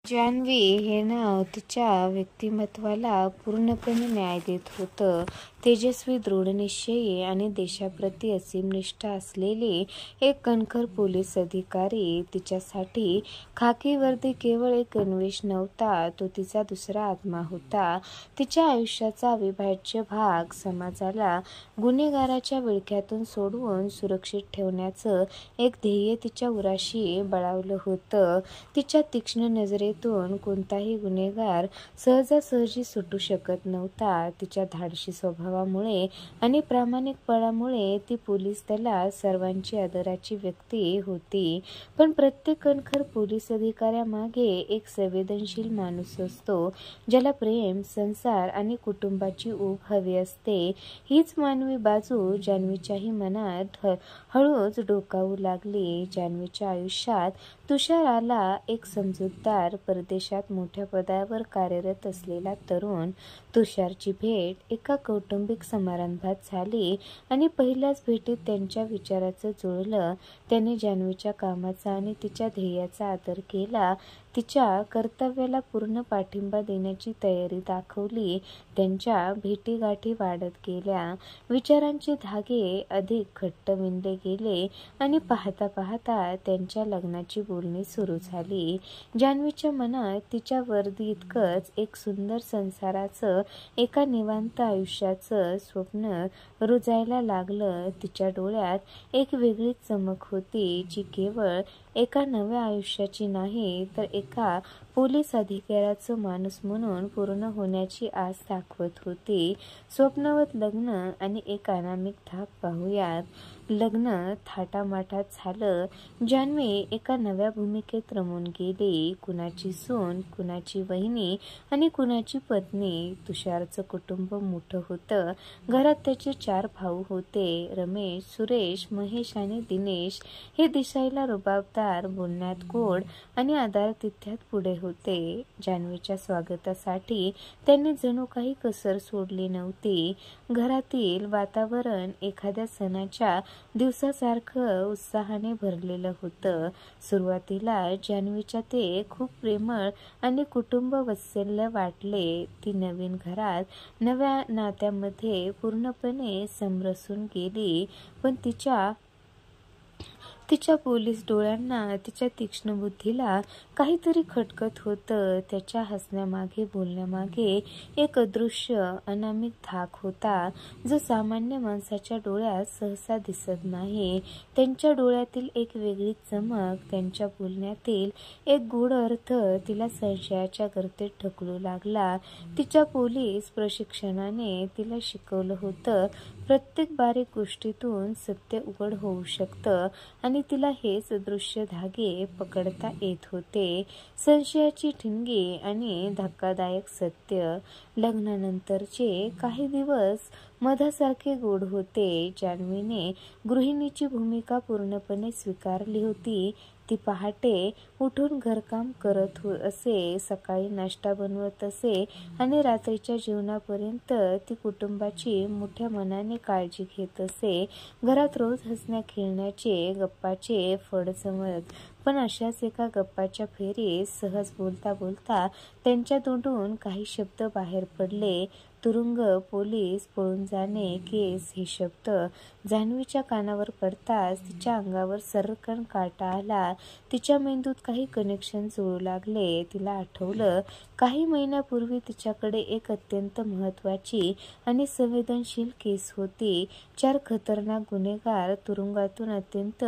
जान्हवी हे नाव तिच्या व्यक्तिमत्वाला पूर्णपणे न्याय देत होतं. तेजस्वी, दृढनिश्चयी आणि देशाप्रती असीम निष्ठा असलेली एक कणखर पोलीस अधिकारी. तिच्यासाठी खाकी वर्दी केवळ एक गणवेश नव्हता, तो तिचा दुसरा आत्मा होता. तिच्या आयुष्याचा अविभाज्य भाग. समाजाला गुन्हेगाराच्या विळख्यातून सोडवून सुरक्षित ठेवण्याचं एक ध्येय तिच्या उराशी बळावलं होतं. तिच्या तीक्ष्ण नजरेतून कोणताही गुन्हेगार सहजासहजी सुटू शकत नव्हता. तिच्या धाडसी स्वभावामुळे आणि प्रामाणिकपणामुळे ती पोलीस दलात सर्वांची आदराची व्यक्ती होती. पण प्रत्येक कणखर पोलीस अधिकाऱ्यामागे एक संवेदनशील माणूस असतो, ज्याला प्रेम, संसार आणि कुटुंबाची ऊब हवी असते. हीच मानवी बाजू जान्हवीच्याही मनात हळूच डोकावू लागली. जान्हवीच्या आयुष्यात तुषार आला, एक समजूतदार, परदेशात मोठ्या पदावर कार्यरत असलेला तरुण. तुषारची भेट एका कौटुंबिक समारंभात झाली आणि पहिल्याच भेटीत त्यांच्या विचारांचं जुळलं. त्याने जान्हवीच्या कामाचा आणि तिच्या ध्येयाचा आदर केला, तिच्या कर्तव्याला पूर्ण पाठिंबा देण्याची तयारी दाखवली. त्यांच्या भेटीगाठी वाढत गेल्या, विचारांचे धागे अधिक घट्ट विणले गेले आणि पाहता पाहता त्यांच्या लग्नाची बोलणी सुरू झाली. जान्हवीच्या मनात तिच्या वर्दीइतकंच एक सुंदर संसाराचं, एका निवांत आयुष्याचं स्वप्न रुजायला लागलं. तिच्या डोळ्यात एक वेगळीच चमक होती, जी केवळ एका नव्या आयुष्याची नाही, तर एका पोलीस अधिकाऱ्याचं माणूस म्हणून पूर्ण होण्याची आस दाखवत होती. स्वप्नवत लग्न आणि एक अनामिक धाक पाहूयात. लग्न थाटामाटात झालं. जान्हवी एका नव्या भूमिकेत रमून गेली. कुणाची सून, कुणाची वहिनी आणि कुणाची पत्नी. तुषारचं कुटुंब मोठं होतं. घरात त्याचे 4 भाऊ होते, रमेश, सुरेश, महेश आणि दिनेश. हे दिसायला रुबाबदार, बोलण्यात गोड आणि आदरातिथ्यात पुढे होते. जान्हवीच्या स्वागतासाठी त्यांनी जणू काही कसर सोडली नव्हती. घरातील वातावरण एखाद्या सणाच्या दिवसासारखं उत्साहाने भरलेलं होतं. सुरुवातीला जान्हवीच्या ते खूप प्रेमळ आणि कुटुंबवात्सल्य वाटले. ती नवीन घरात, नव्या नात्यामध्ये पूर्णपणे समरसून गेली. पण तिच्या पोलीस डोळ्यांना, तिच्या तीक्ष्ण बुद्धीला काहीतरी खटकत होतं. त्याच्या हसण्यामागे, बोलण्यामागे एक अदृश्य, अनामिक धाक होता, जो सामान्य माणसाच्या डोळ्यात सहसा दिसत नाही. त्यांच्या डोळ्यातील एक वेगळी चमक, त्यांच्या बोलण्यातील एक गूढ अर्थ तिला संशयाच्या गर्तेत ढकलू लागला. तिच्या पोलीस प्रशिक्षणाने तिला शिकवलं होतं, प्रत्येक बारीक गोष्टीतून सत्य उघड होऊ शकतं आणि तिला हेच दृश्य धागे पकडता येत होते. संशयाची ठिणगी आणि धक्कादायक सत्य. लग्नानंतरचे काही दिवस मधासारखे गोड होते. जान्हवीने गृहिणीची भूमिका पूर्णपणे स्वीकारली होती. ती पहाटे उठून घरकाम करत असे, सकाळी नाश्ता बनवत असे आणि रात्रीच्या जेवणापर्यंत ती कुटुंबाची मोठ्या मनाने काळजी घेत असे. घरात रोज हसण्या खेळण्याचे, गप्पाचे फड जमत. पण अशाच एका गप्पाच्या फेरीत सहज बोलता बोलता त्यांच्या तोंडून काही शब्द बाहेर पडले. तुरुंग, पोलीस, पळून जाणे, केस. हे शब्द जान्हवीच्या कानावर पडताच तिच्या अंगावर सर्रकन काटा आला. तिच्या मेंदूत काही कनेक्शन जुळू लागले. तिला आठवलं, काही महिन्यापूर्वी तिच्याकडे एक अत्यंत महत्त्वाची आणि संवेदनशील केस होती. 4 खतरनाक गुन्हेगार तुरुंगातून अत्यंत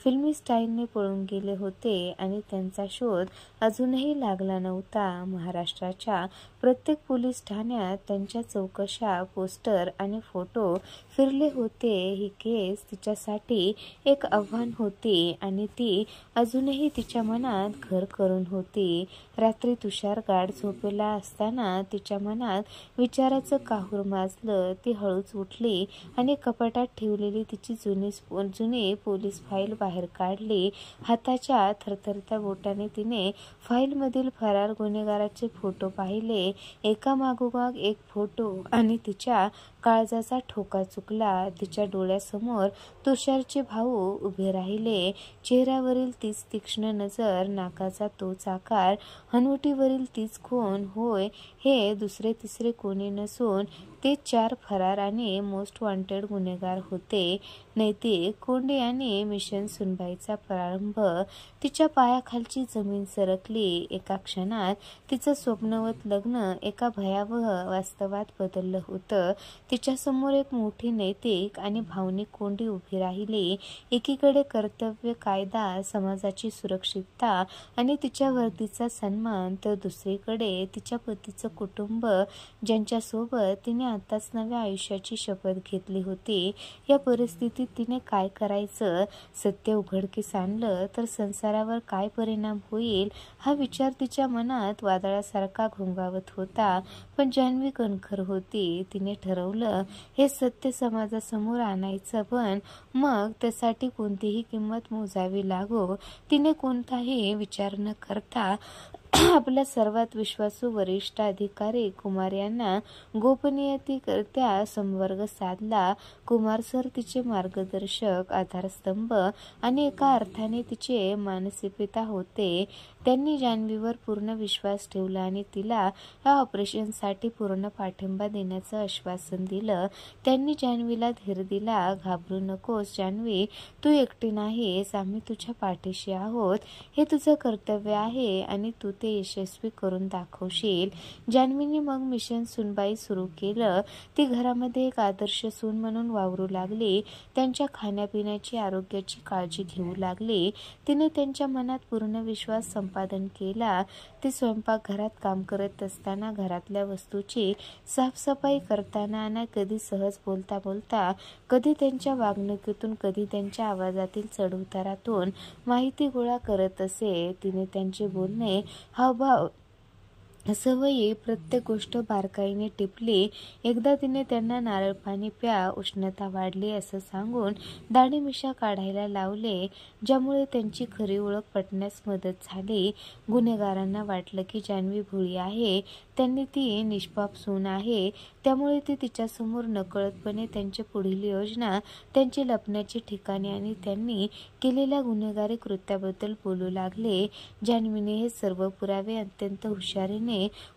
फिल्मी स्टाईलने पळून गेले होते आणि त्यांचा शोध अजूनही लागला नव्हता. महाराष्ट्राच्या प्रत्येक पोलीस ठाण्यात त्यांच्या चौकशा, पोस्टर आणि फोटो फिरले होते. ही केस तिच्यासाठी एक आव्हान होती आणि ती अजूनही तिच्या मनात घर करून होती. रात्री तुषार गाढ झोपेला असताना तिच्या मनात विचाराचं काहूर माजलं. ती हळूच उठली आणि कपाटात ठेवलेली तिची जुनी पोलीस फाईल बाहेर काढली. हाताच्या थरथरत्या बोटाने तिने फाईलमधील फरार गुन्हेगाराचे फोटो पाहिले. एकामागोमाग एक फोटो फोटो आणि तिच्या काळजाचा ठोका चुकला. तिच्या डोळ्यासमोर तुषारचे भाऊ उभे राहिले. चेहऱ्यावरील तीच तीक्ष्ण नजर, नाकाचा तोच आकार, हनुवटीवरील तीच खूण. होय, हे दुसरे तिसरे कोणी नसून ते 4 फरार आणि मोस्ट वॉन्टेड गुन्हेगार होते. नैतिक कोंडे आणि मिशन सुनबाईचा प्रारंभ. तिच्या पायाखालची जमीन सरकली. एका क्षणात तिचं स्वप्नवत लग्न एका भयावह वास्तवात बदललं होतं. तिच्यासमोर एक मोठी नैतिक आणि भावनिक कोंडी उभी राहिली. एकीकडे कर्तव्य, कायदा, समाजाची सुरक्षितता आणि तिच्यावरतीचा सन्मान, तर दुसरीकडे तिच्या पतीचं कुटुंब, ज्यांच्यासोबत तिने आताच नव्या आयुष्याची शपथ घेतली होती. या परिस्थितीत तिने काय करायचं? सत्य उघडकीस आणलं तर संसारावर काय परिणाम होईल हा विचार तिच्या मनात वादळासारखा घोंघावत होता. पण जान्हवी कणखर होती. तिने ठरवलं हे सत्य समाजासमोर आणायचं, पण मग त्यासाठी कोणतीही किंमत मोजावी लागो. तिने कोणताही विचार न करता आपल्या सर्वात विश्वासू वरिष्ठ अधिकारी कुमार यांना गोपनीयतेकरित्या संपर्क साधला. कुमार सर तिचे मार्गदर्शक, आधारस्तंभ आणि एका अर्थाने तिचे मानसपिता होते. त्यांनी जान्हवीवर पूर्ण विश्वास ठेवला आणि तिला या ऑपरेशनसाठी पूर्ण पाठिंबा देण्याचं आश्वासन दिलं. त्यांनी जान्हवीला धीर दिला. घाबरू नकोस जान्हवी, तू एकटी नाहीस. आम्ही तुझ्या पाठीशी आहोत. हे तुझं कर्तव्य आहे आणि तू ते यशस्वी करून दाखवशील. जान्हवीने मग मिशन सुनबाई सुरू केलं. ती घरामध्ये एक आदर्श सून म्हणून वावरू लागली. त्यांच्या खाण्यापिण्याची, आरोग्याची काळजी घेऊ लागली. तिने त्यांच्या मनात पूर्ण विश्वास संपादन केला. ती स्वयंपाकघरात काम करत असताना, घरातल्या वस्तूची साफसफाई करताना आणि कधी सहज बोलता बोलता, कधी त्यांच्या वागणुकीतून, कधी त्यांच्या आवाजातील चढउतारातून माहिती गोळा करत असे. तिने त्यांचे बोलणे, हावभाव, सवयी, प्रत्येक गोष्ट बारकाईने टिपली. एकदा तिने त्यांना नारळ पाणी प्या, उष्णता वाढली असं सांगून दाढी मिशा काढायला लावले, ज्यामुळे त्यांची खरी ओळख पटण्यास मदत झाली. गुन्हेगारांना वाटलं की जान्हवी भोळी आहे, त्यांनी ती निष्पाप सून आहे, त्यामुळे ती तिच्यासमोर नकळतपणे त्यांची पुढील योजना, त्यांची लपण्याची ठिकाणे आणि त्यांनी केलेल्या गुन्हेगारी कृत्याबद्दल बोलू लागले. जान्हवीने हे सर्व पुरावे अत्यंत हुशारीने,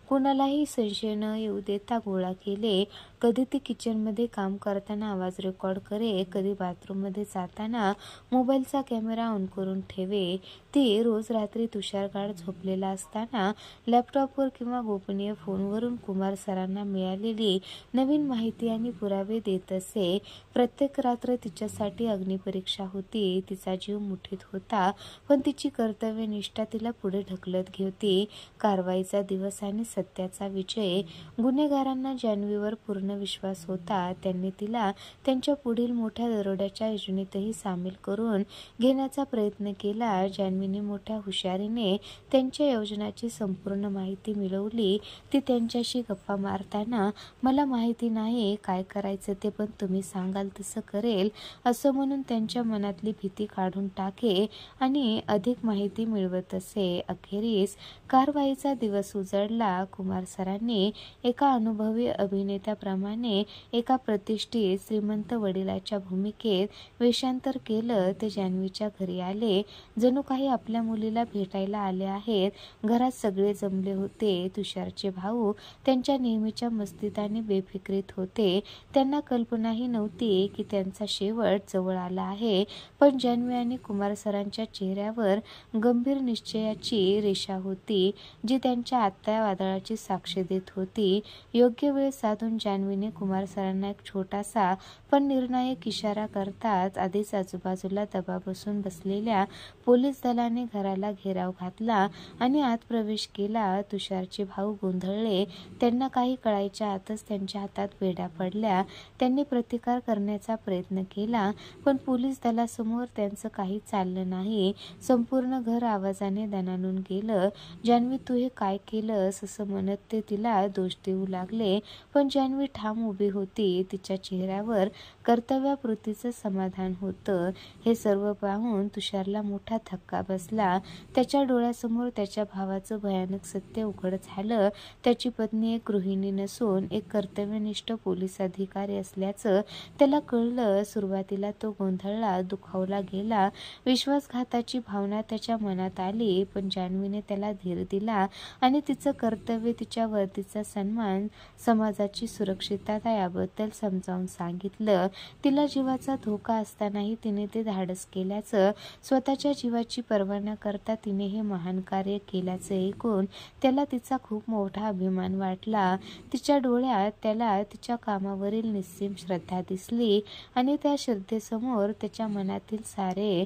कोणालाही संशय न येऊ देता गोळा केले. कधी ती किचनमध्ये काम करताना आवाज रेकॉर्ड करे, कधी बाथरूममध्ये जाताना मोबाईलचा कॅमेरा ऑन करून ठेवे. ती रोज रात्री तुषारगाड झोपलेला असताना लॅपटॉपवर किंवा गोपनीय फोनवरून कुमार सरांना मिळालेली नवीन माहिती आणि पुरावे देत असे. प्रत्येक रात्र तिच्यासाठी अग्निपरीक्षा होती. तिचा जीव मुठीत होता, पण तिची कर्तव्यनिष्ठा तिला पुढे ढकलत होती. कारवाईचा दिवस आणि सत्याचा विजय. गुन्हेगारांना जान्हवीवर पूर्ण विश्वास होता. त्यांनी तिला त्यांच्या पुढील मोठ्या दरोड्याच्या योजनेतही सामील करून घेण्याचा प्रयत्न केला. जान्हवीने मोठ्या हुशारीने त्यांच्या योजनाची संपूर्ण माहिती मिळवली. ती त्यांच्याशी गप्पा मारताना, मला माहिती नाही काय करायचं ते, पण तुम्ही सांगाल तसं करेल असं म्हणून त्यांच्या मनातली भीती काढून टाके आणि अधिक माहिती मिळवत असे. अखेरीस कारवाईचा दिवस उजळला. कुमार सरांनी एका अनुभवी अभिनेत्याप्रमाणे एका प्रतिष्ठित श्रीमंत वडिलाच्या भूमिकेत वेषांतर केलं. ते जान्हवीच्या घरी आले, जणू काही आपल्या मुलीला भेटायला आले आहेत. घरात सगळे जमले होते. तुषारचे भाऊ त्यांच्या नेहमीच्या मस्तीत आणि बेफिक्रीत होते. त्यांना कल्पनाही नव्हती की त्यांचा शेवट जवळ आला आहे. पण जान्हवी आणि कुमार सरांच्या चेहऱ्यावर गंभीर निश्चयाची रेषा होती, जी त्यांच्या आत्ता वादळाची साक्ष देत होती. योग्य वेळ साधून जान्हवीने कुमार सरांना एक छोटासा पण निर्णायक इशारा करताच आधीच आजूबाजूला दबा बसून बसलेल्या पोलीस दलाने घराला घेराव घातला आणि आत प्रवेश केला. तुषारचे भाऊ गोंधळले. त्यांना काही कळायच्या आतच त्यांच्या हातात बेड्या पडल्या. त्यांनी प्रतिकार करण्याचा प्रयत्न केला, पण पोलीस दलासमोर त्यांचं काही चाललं नाही. संपूर्ण घर आवाजाने दणाणून गेलं. जान्हवी, तू हे काय केलं? केलंस असं म्हणत ते तिला दोष देऊ लागले. पण जान्हवी ठाम उभी होती. तिच्या चेहऱ्यावर कर्तव्याप्रतीचं समाधान होतं. हे सर्व पाहून तुषारला मोठा धक्का बसला. त्याच्या डोळ्यासमोर त्याच्या भावाचं भयानक सत्य उघड झालं. त्याची पत्नी एक गृहिणी नसून एक कर्तव्यनिष्ठ पोलीस अधिकारी असल्याचं त्याला कळलं. सुरुवातीला तो गोंधळला, दुखावला गेला. विश्वासघाताची भावना त्याच्या मनात आली. पण जान्हवीने त्याला धीर दिला आणि तिचं कर्तव्य, तिच्या वर्दीचा सन्मान, समाजाची सुरक्षितता याबद्दल समजावून सांगितलं. तिला जीवाचा धोका असतानाही तिने ते धाडस केल्याचं, स्वतःच्या जीवाची पर्वा न करता तिने हे महान कार्य केल्याचं ऐकून त्याला तिचा खूप मोठा अभिमान वाटला. तिच्या डोळ्यात त्याला तिच्या कामावरील निस्सीम श्रद्धा दिसली आणि त्या श्रद्धेसमोर त्याच्या मनातील सारे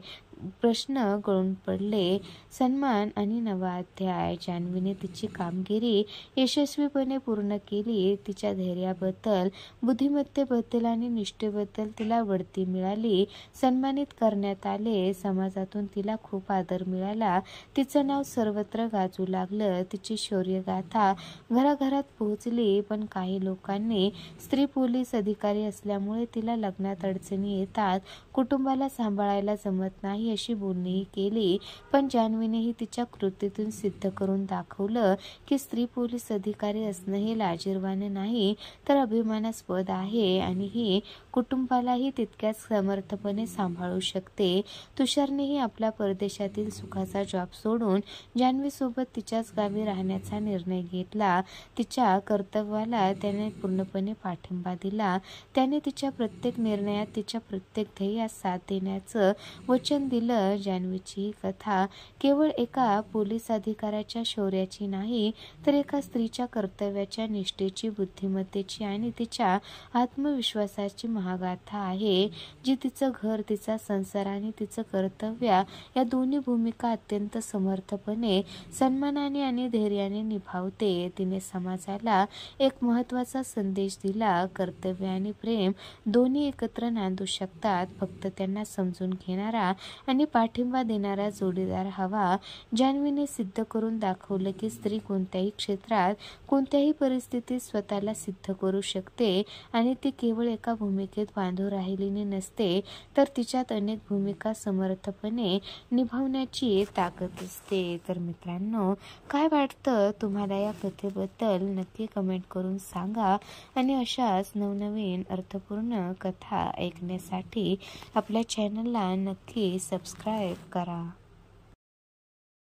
प्रश्न गळून पडले. सन्मान आणि नवा अध्याय. जान्हवीने तिची कामगिरी यशस्वीपणे पूर्ण केली. तिच्या धैर्याबद्दल, बुद्धिमत्तेबद्दल आणि निष्ठेबद्दल तिला बढती मिळाली. सन्मानित करण्यात आले. समाजातून तिला खूप आदर मिळाला. तिचं नाव सर्वत्र गाजू लागलं. तिची शौर्यगाथा घराघरात पोहोचली. पण काही लोकांनी स्त्री पोलीस अधिकारी असल्यामुळे तिला लग्नात अडचणी येतात, कुटुंबाला सांभाळायला जमत नाही अशी बोलणीही केली. पण जान्हवीनेही तिच्या कृतीतून सिद्ध करून दाखवलं की स्त्री पोलीस अधिकारी असणं हे लाजिरवाणे नाही तर अभिमानास्पद आहे आणि ही कुटुंबालाही तितक्याच समर्थपणे सांभाळू शकते. तुषारनेही आपला परदेशातील सुखाचा जॉब सोडून जान्हवीसोबत तिच्याच गावी राहण्याचा निर्णय घेतला. तिच्या कर्तव्याला त्याने पूर्णपणे पाठिंबा दिला. त्याने तिच्या प्रत्येक निर्णयात, तिच्या प्रत्येक ध्येयात साथ देण्याचं वचन दिलं. जान्हवीची ही कथा केवळ एका पोलीस अधिकाऱ्याच्या शौर्याची नाही तर एका स्त्रीच्या कर्तव्याच्या, निष्ठेची, बुद्धिमत्तेची आणि तिच्या आत्मविश्वासाची महागाथा आहे, जी तिचं घर, तिचा संसार आणि तिचं कर्तव्य या दोन्ही भूमिका अत्यंत समर्थपणे, सन्मानाने आणि धैर्याने निभावते. तिने समाजाला एक महत्त्वाचा संदेश दिला. कर्तव्य आणि प्रेम दोन्ही एकत्र नांदू शकतात. फक्त त्यांना समजून घेणारा आणि पाठिंबा देणारा जोडीदार हवा. जान्हवीने सिद्ध करून दाखवलं की स्त्री कोणत्याही क्षेत्रात, कोणत्याही परिस्थितीत स्वतःला सिद्ध करू शकते आणि ती केवळ एका भूमिकेत बांधून राहिलेली नसते तर तिच्यात अनेक भूमिका समर्थपणे निभावण्याची ताकद असते. तर मित्रांनो, काय वाटतं तुम्हाला या कथेबद्दल? नक्की कमेंट करून सांगा आणि अशाच नवनवीन अर्थपूर्ण कथा ऐकण्यासाठी आपल्या चॅनलला नक्की सबस्क्राईब करा.